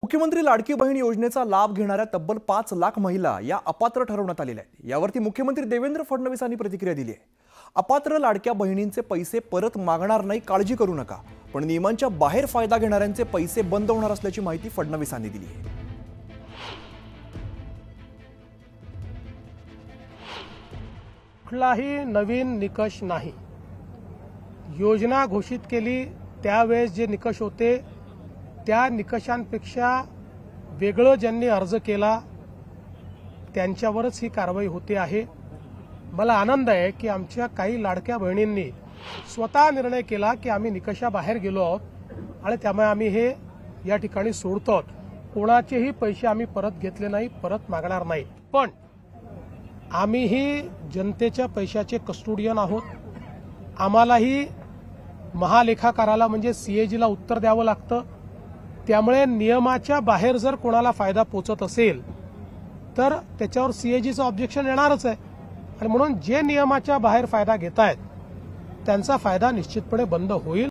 मुख्यमंत्री लाडकी बहीण योजनेचा लाभ घेणाऱ्या तब्बल 5 लाख महिला या अपात्र ठरवण्यात आलेल्या आहेत। यावरती मुख्यमंत्री देवेंद्र फडणवीसांनी प्रतिक्रिया दिली आहे। अपात्र लाडक्या बहिणींचे पैसे परत मागणार नाही, काळजी करू नका, पण नियमांच्या बाहेर फायदा घेणाऱ्यांचे पैसे बंद होणार असल्याची माहिती फडणवीसांनी दिली आहे। कुठलाही नवीन निकष नाही। योजना घोषित केली त्यावेळेस जे निकष होते त्या निकषांपेक्षा वेगळं ज्यांनी अर्ज केला त्यांच्यावरच ही कारवाई होते आहे। मला आनंद आहे की आमच्या काही लाडक्या बहिणींनी स्वतः निर्णय केला की आम्ही निकषाबाहेर गेलो आहोत आणि त्यामुळे आम्ही हे या ठिकाणी सोडतो। कोणाचेही पैसे आम्ही परत घेतले नाही, परत मागणार नाही, पण आम्हीही जनतेच्या पैशाचे कस्टोडियन आहोत। आम्हालाही महालेखाकाराला म्हणजे सीएजीला उत्तर द्यावं लागतं। त्यामुळे नियमाच्या बाहेर जर कोणाला फायदा पोचत असेल तर त्याच्यावर सीएजीचं ऑब्जेक्शन येणारच आहे आणि म्हणून जे नियमाच्या बाहेर फायदा घेत आहेत त्यांचा फायदा निश्चितपणे बंद होईल।